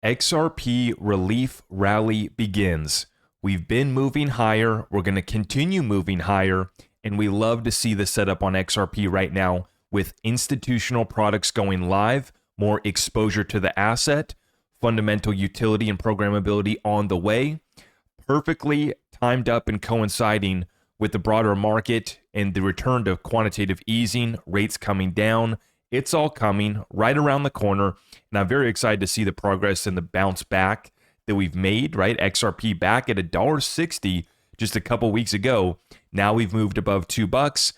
XRP relief rally begins. We've been moving higher. We're going to continue moving higher. And we love to see the setup on XRP right now with institutional products going live, more exposure to the asset, fundamental utility and programmability on the way, perfectly timed up and coinciding with the broader market and the return to quantitative easing, rates coming down. It's all coming right around the corner, and I'm very excited to see the progress and the bounce back that we've made, right? XRP back at $1.60 just a couple weeks ago. Now we've moved above $2,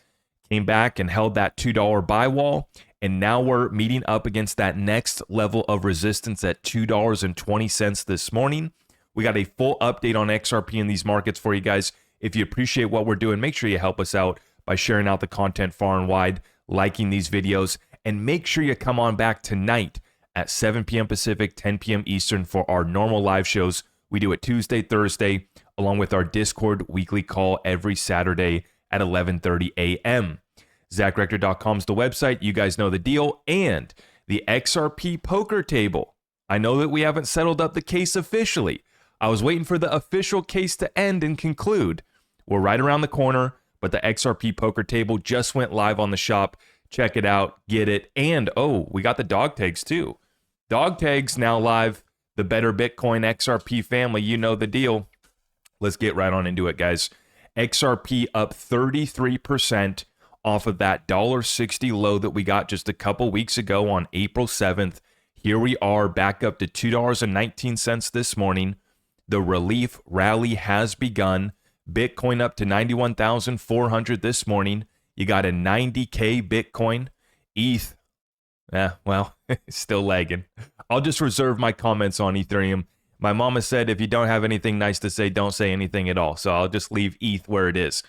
came back and held that $2 buy wall, and now we're meeting up against that next level of resistance at $2.20 this morning. We got a full update on XRP in these markets for you guys. If you appreciate what we're doing, make sure you help us out by sharing out the content far and wide, liking these videos, and make sure you come on back tonight at 7 p.m. Pacific, 10 p.m. Eastern for our normal live shows. We do it Tuesday, Thursday, along with our Discord weekly call every Saturday at 11:30 a.m. ZachRector.com is the website. You guys know the deal. And the XRP poker table. I know that we haven't settled up the case officially. I was waiting for the official case to end and conclude. We're right around the corner, but the XRP poker table just went live on the shop. Check it out, get it. And, we got the dog tags too. Dog tags now live. The Better Bitcoin XRP family, you know the deal. Let's get right on into it, guys. XRP up 33% off of that $1.60 low that we got just a couple weeks ago on April 7th. Here we are back up to $2.19 this morning. The relief rally has begun. Bitcoin up to 91,400 this morning. You got a 90K Bitcoin. ETH, still lagging. I'll just reserve my comments on Ethereum. My mama said if you don't have anything nice to say, don't say anything at all. So I'll just leave ETH where it is.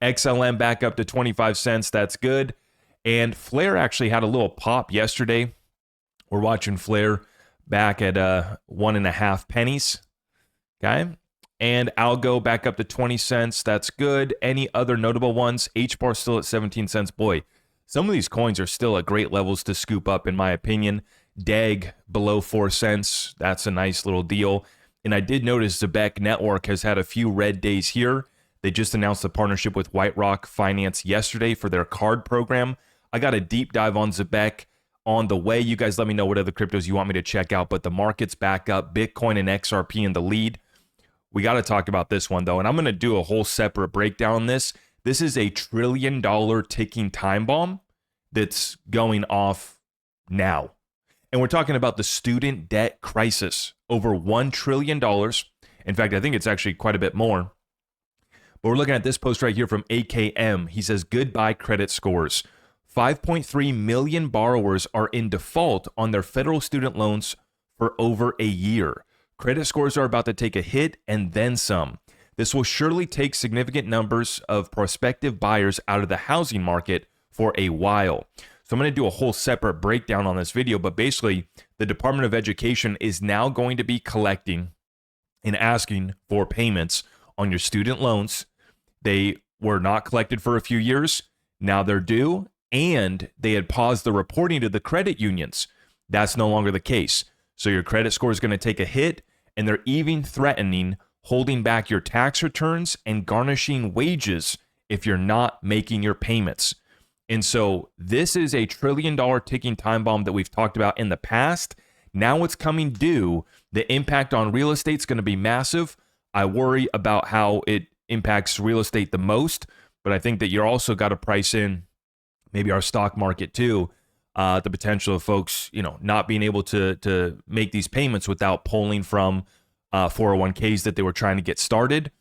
XLM back up to 25 cents. That's good. And Flare actually had a little pop yesterday. We're watching Flare back at 1.5 pennies. Okay. And Algo back up to 20 cents. That's good. Any other notable ones? HBAR still at 17 cents. Boy, some of these coins are still at great levels to scoop up, in my opinion. DEG below 4 cents. That's a nice little deal. And I did notice Zebec Network has had a few red days here. They just announced a partnership with White Rock Finance yesterday for their card program. I got a deep dive on Zebec on the way. You guys let me know what other cryptos you want me to check out. But the market's back up. Bitcoin and XRP in the lead. We got to talk about this one, though, and I'm going to do a whole separate breakdown on this. This is a $1 trillion ticking time bomb that's going off now. And we're talking about the student debt crisis. Over $1 trillion. In fact, I think it's actually quite a bit more. But we're looking at this post right here from AKM. He says, goodbye credit scores. 5.3 million borrowers are in default on their federal student loans for over a year. Credit scores are about to take a hit and then some. This will surely take significant numbers of prospective buyers out of the housing market for a while. So I'm going to do a whole separate breakdown on this video, but basically the Department of Education is now going to be collecting and asking for payments on your student loans. They were not collected for a few years. Now they're due, and they had paused the reporting to the credit unions. That's no longer the case. So your credit score is going to take a hit, and they're even threatening holding back your tax returns and garnishing wages if you're not making your payments. And so this is a $1 trillion ticking time bomb that we've talked about in the past. Now it's coming due. The impact on real estate is going to be massive. I worry about how it impacts real estate the most, but I think that you're also got to price in maybe our stock market too. The potential of folks, not being able to make these payments without pulling from 401ks that they were trying to get started.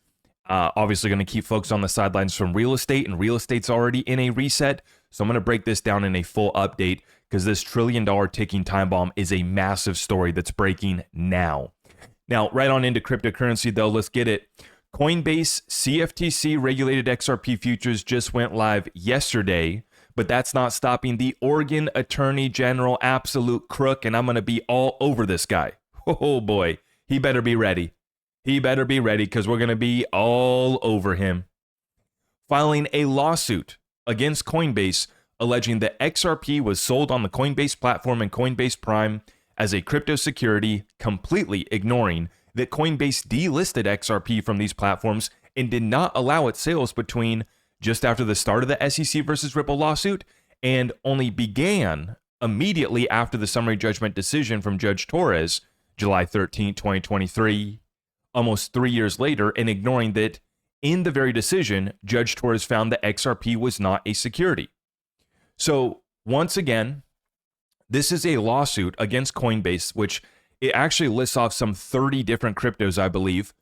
Obviously going to keep folks on the sidelines from real estate, and real estate's already in a reset. So I'm going to break this down in a full update because this $1 trillion ticking time bomb is a massive story that's breaking now. Now, right on into cryptocurrency though, let's get it. Coinbase CFTC regulated XRP futures just went live yesterday. But that's not stopping the Oregon Attorney General, absolute crook, and I'm going to be all over this guy. Oh boy, he better be ready. He better be ready because we're going to be all over him. Filing a lawsuit against Coinbase alleging that XRP was sold on the Coinbase platform and Coinbase Prime as a crypto security, completely ignoring that Coinbase delisted XRP from these platforms and did not allow its sales between just after the start of the SEC versus Ripple lawsuit and only began immediately after the summary judgment decision from Judge Torres, July 13, 2023, almost 3 years later, and ignoring that in the very decision, Judge Torres found that XRP was not a security. So once again, this is a lawsuit against Coinbase, which it actually lists off some 30 different cryptos, I believe,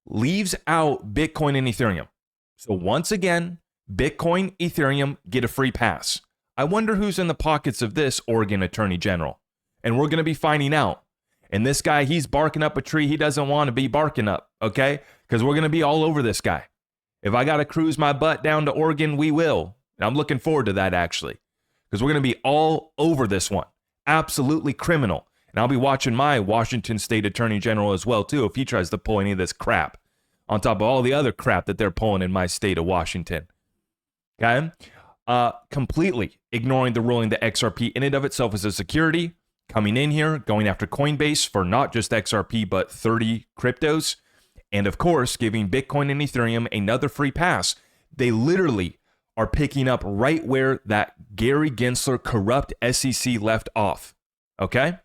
leaves out Bitcoin and Ethereum. So once again, Bitcoin, Ethereum get a free pass. I wonder who's in the pockets of this Oregon Attorney General. And we're going to be finding out. And this guy, he's barking up a tree he doesn't want to be barking up, okay? Because we're going to be all over this guy. If I got to cruise my butt down to Oregon, we will. And I'm looking forward to that, actually. Because we're going to be all over this one. Absolutely criminal. And I'll be watching my Washington State Attorney General as well, too, if he tries to pull any of this crap. On top of all the other crap that they're pulling in my state of Washington. Okay? Completely ignoring the ruling that XRP in and of itself is a security. Coming in here, going after Coinbase for not just XRP, but 30 cryptos. And of course, giving Bitcoin and Ethereum another free pass. They literally are picking up right where that Gary Gensler corrupt SEC left off. Okay?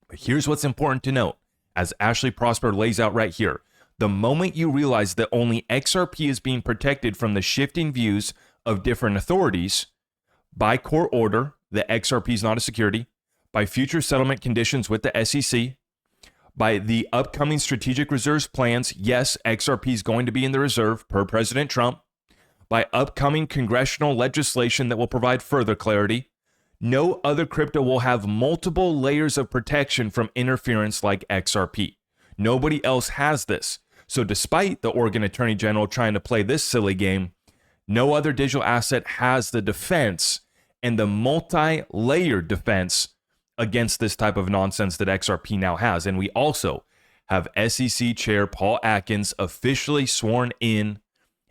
But here's what's important to note. As Ashley Prosper lays out right here. The moment you realize that only XRP is being protected from the shifting views of different authorities by court order, that XRP is not a security, by future settlement conditions with the SEC, by the upcoming strategic reserves plans, yes, XRP is going to be in the reserve per President Trump, by upcoming congressional legislation that will provide further clarity, no other crypto will have multiple layers of protection from interference like XRP. Nobody else has this. So despite the Oregon Attorney General trying to play this silly game, no other digital asset has the defense and the multi-layered defense against this type of nonsense that XRP now has. And we also have SEC Chair Paul Atkins officially sworn in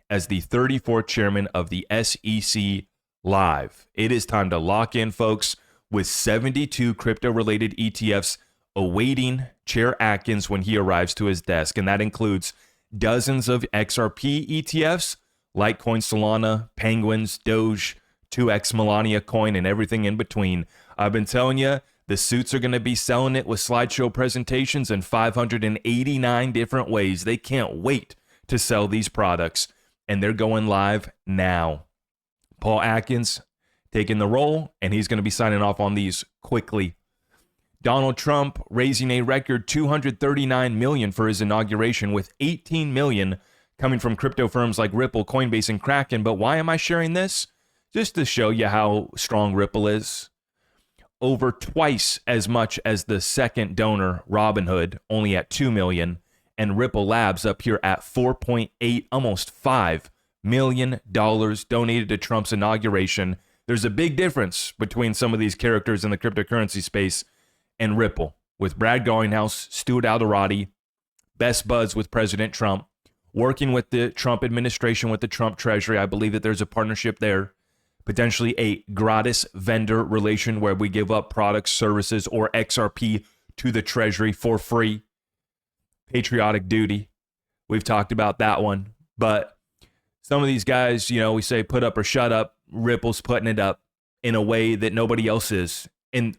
as the 34th chairman of the SEC Live. It is time to lock in, folks, with 72 crypto-related ETFs awaiting Chair Atkins when he arrives to his desk. And that includes dozens of XRP ETFs, Litecoin, Solana, Penguins, Doge, 2X Melania coin, and everything in between. I've been telling you, the suits are going to be selling it with slideshow presentations in 589 different ways. They can't wait to sell these products, and they're going live now. Paul Atkins taking the role, and he's going to be signing off on these quickly. Donald Trump raising a record $239 million for his inauguration, with $18 million coming from crypto firms like Ripple, Coinbase, and Kraken. But why am I sharing this? Just to show you how strong Ripple is. Over twice as much as the second donor, Robinhood, only at $2 million, and Ripple Labs up here at $4.8, almost $5 million donated to Trump's inauguration. There's a big difference between some of these characters in the cryptocurrency space and Ripple, with Brad Garlinghouse, Stuart Alderoty, best buds with President Trump, working with the Trump administration, with the Trump Treasury. I believe that there's a partnership there, potentially a gratis vendor relation where we give up products, services, or XRP to the Treasury for free. Patriotic duty. We've talked about that one. But some of these guys, you know, we say put up or shut up. Ripple's putting it up in a way that nobody else is. And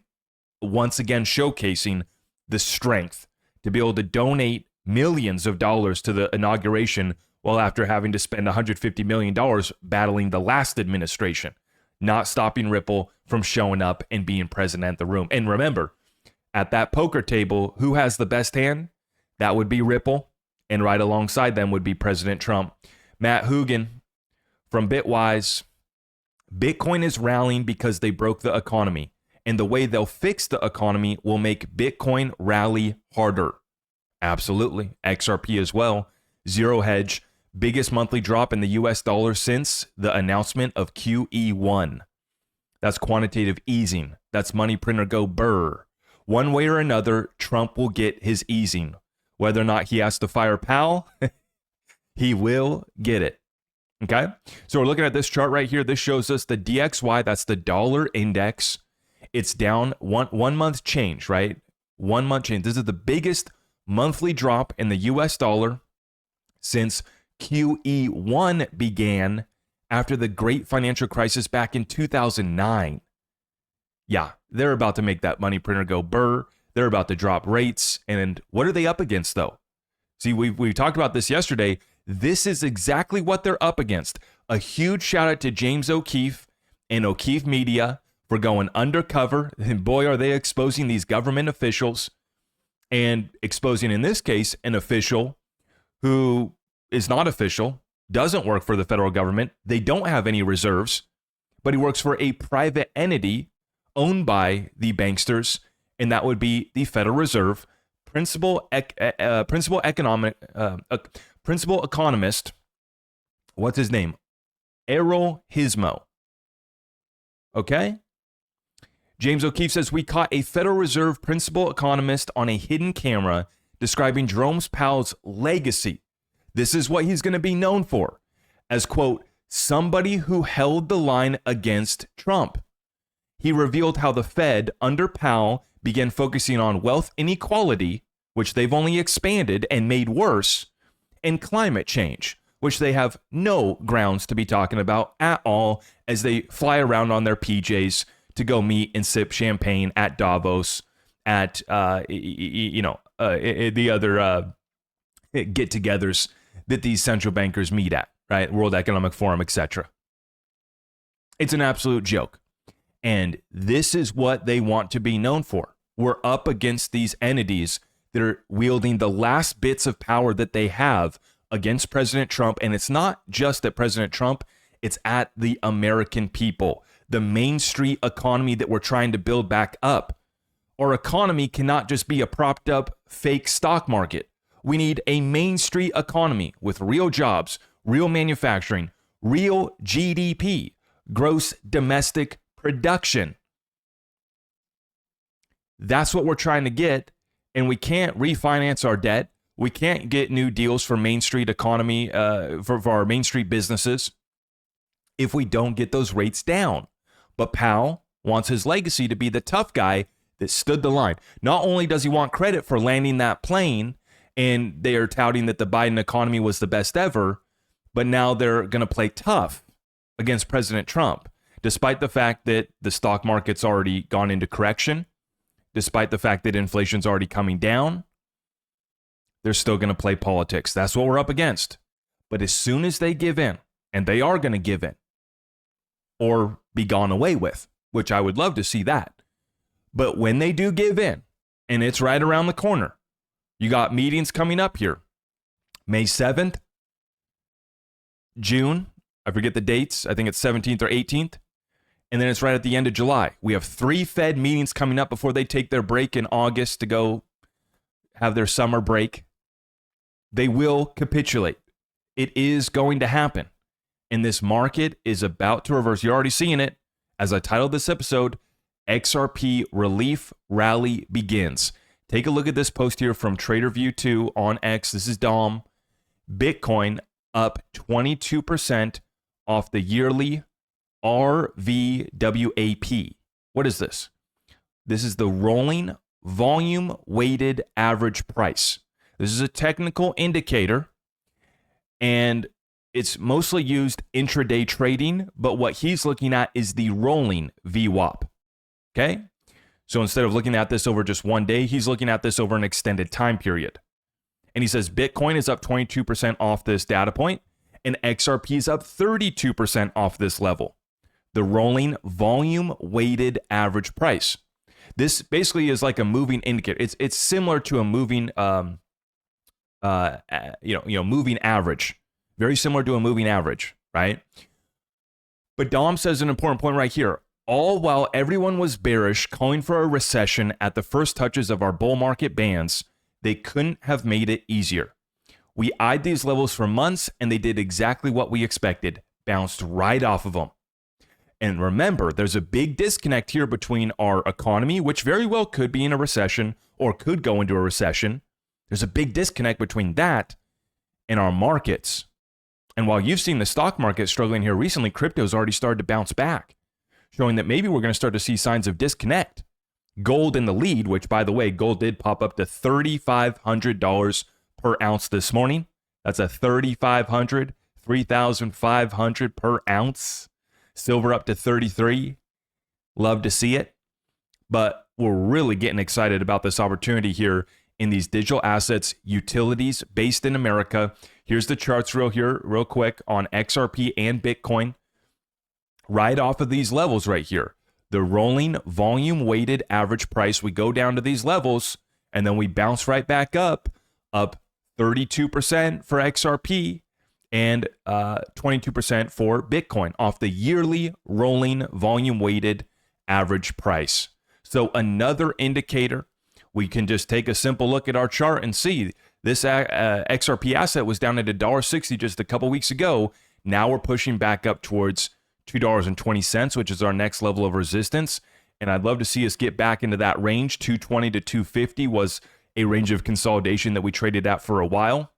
once again, showcasing the strength to be able to donate millions of dollars to the inauguration, while after having to spend $150 million battling the last administration, not stopping Ripple from showing up and being present at the room. And remember, at that poker table, who has the best hand? That would be Ripple. And right alongside them would be President Trump. Matt Hugin from Bitwise. Bitcoin is rallying because they broke the economy. And the way they'll fix the economy will make Bitcoin rally harder. Absolutely. XRP as well. Zero hedge. Biggest monthly drop in the US dollar since the announcement of QE1. That's quantitative easing. That's money printer go burr. One way or another, Trump will get his easing. Whether or not he has to fire Powell, he will get it. Okay? So we're looking at this chart right here. This shows us the DXY. That's the dollar index. It's down one month change, right? 1 month change. This is the biggest monthly drop in the US dollar since QE1 began after the great financial crisis back in 2009. Yeah, they're about to make that money printer go burr. They're about to drop rates. And what are they up against, though? See, we talked about this yesterday. This is exactly what they're up against. A huge shout out to James O'Keefe and O'Keefe Media for going undercover. And boy, are they exposing these government officials and exposing, in this case, an official who is not official, doesn't work for the federal government. They don't have any reserves, but he works for a private entity owned by the banksters, and that would be the Federal Reserve. Principal economist, what's his name? Errol Hismo. Okay? James O'Keefe says, we caught a Federal Reserve principal economist on a hidden camera describing Jerome Powell's legacy. This is what he's going to be known for, as, quote, somebody who held the line against Trump. He revealed how the Fed, under Powell, began focusing on wealth inequality, which they've only expanded and made worse, and climate change, which they have no grounds to be talking about at all as they fly around on their PJs to go meet and sip champagne at Davos, at the other get-togethers that these central bankers meet at, right? World Economic Forum, etc. It's an absolute joke. And this is what they want to be known for. We're up against these entities that are wielding the last bits of power that they have against President Trump. And it's not just at President Trump, it's at the American people, the Main Street economy that we're trying to build back up. Our economy cannot just be a propped up fake stock market. We need a Main Street economy with real jobs, real manufacturing, real GDP, gross domestic production. That's what we're trying to get, and we can't refinance our debt. We can't get new deals for Main Street economy, for our Main Street businesses, if we don't get those rates down. But Powell wants his legacy to be the tough guy that stood the line. Not only does he want credit for landing that plane, and they are touting that the Biden economy was the best ever, but now they're going to play tough against President Trump. Despite the fact that the stock market's already gone into correction, despite the fact that inflation's already coming down, they're still going to play politics. That's what we're up against. But as soon as they give in, and they are going to give in, or be gone away with, which I would love to see that. But when they do give in, and it's right around the corner, you got meetings coming up here. May 7th, June, I forget the dates, I think it's 17th or 18th. And then it's right at the end of July. We have 3 Fed meetings coming up before they take their break in August to go have their summer break. They will capitulate. It is going to happen. And this market is about to reverse. You're already seeing it. As I titled this episode, XRP Relief Rally Begins. Take a look at this post here from TraderView2 on X. This is Dom. Bitcoin up 22% off the yearly RVWAP. What is this? This is the rolling volume weighted average price. This is a technical indicator, and it's mostly used intraday trading, but what he's looking at is the rolling VWAP. Okay? So instead of looking at this over just one day, he's looking at this over an extended time period. And he says Bitcoin is up 22% off this data point, and XRP is up 32% off this level. The rolling moving weighted average price. This basically is like a moving indicator. It's similar to a moving moving average. Very similar to a moving average, right? But Dom says an important point right here. All while everyone was bearish, calling for a recession at the first touches of our bull market bands, they couldn't have made it easier. We eyed these levels for months, and they did exactly what we expected, bounced right off of them. And remember, there's a big disconnect here between our economy, which very well could be in a recession or could go into a recession. There's a big disconnect between that and our markets. And while you've seen the stock market struggling here recently, crypto's already started to bounce back, showing that maybe we're going to start to see signs of disconnect. Gold in the lead, which by the way, gold did pop up to $3,500 per ounce this morning. That's a $3,500 per ounce. Silver up to 33. Love to see it. But we're really getting excited about this opportunity here in these digital assets, utilities based in America. Here's the charts real quick on XRP and Bitcoin. Right off of these levels right here, the rolling volume weighted average price, we go down to these levels and then we bounce right back up 32% for XRP and 22% for Bitcoin off the yearly rolling volume weighted average price. So another indicator, we can just take a simple look at our chart and see this XRP asset was down at $1.60 just a couple weeks ago. Now we're pushing back up towards $2.20, which is our next level of resistance. And I'd love to see us get back into that range. 220 to 250 was a range of consolidation that we traded at for a while.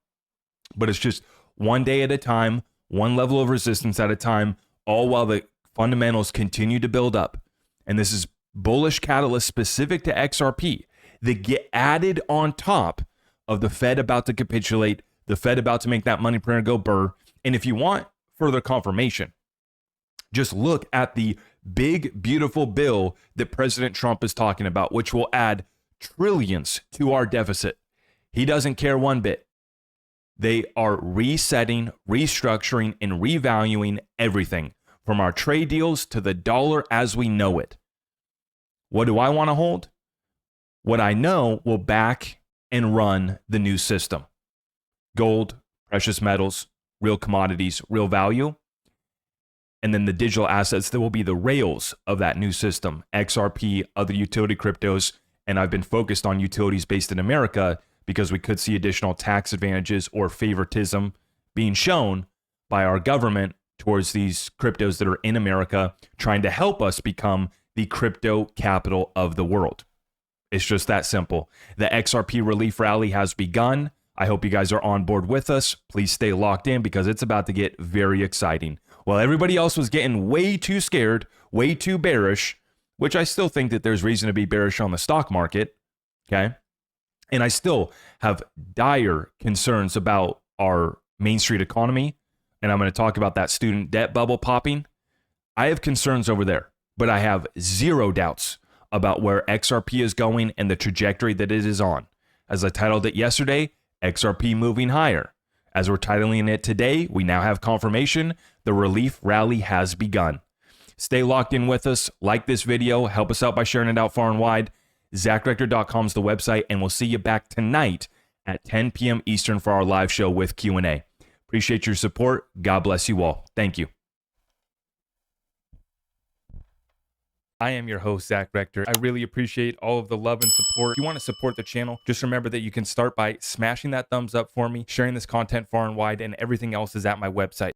But it's just one day at a time, one level of resistance at a time, all while the fundamentals continue to build up. And this is bullish catalyst specific to XRP that get added on top of the Fed about to capitulate, the Fed about to make that money printer go burr. And if you want further confirmation, just look at the big, beautiful bill that President Trump is talking about, which will add trillions to our deficit. He doesn't care one bit. They are resetting, restructuring, and revaluing everything from our trade deals to the dollar as we know it. What do I want to hold? What I know will back and run the new system. Gold, precious metals, real commodities, real value. And then the digital assets that will be the rails of that new system, XRP, other utility cryptos. And I've been focused on utilities based in America because we could see additional tax advantages or favoritism being shown by our government towards these cryptos that are in America, trying to help us become the crypto capital of the world. It's just that simple. The XRP relief rally has begun. I hope you guys are on board with us. Please stay locked in because it's about to get very exciting. While everybody else was getting way too scared, way too bearish, which I still think that there's reason to be bearish on the stock market, okay? And I still have dire concerns about our Main Street economy, and I'm going to talk about that student debt bubble popping. I have concerns over there, but I have zero doubts about where XRP is going and the trajectory that it is on. As I titled it yesterday, XRP moving higher. As we're titling it today, we now have confirmation the relief rally has begun. Stay locked in with us. Like this video. Help us out by sharing it out far and wide. ZachRector.com is the website, and we'll see you back tonight at 10 p.m. Eastern for our live show with Q&A. Appreciate your support. God bless you all. Thank you. I am your host, Zach Rector. I really appreciate all of the love and support. If you want to support the channel, just remember that you can start by smashing that thumbs up for me, sharing this content far and wide, and everything else is at my website.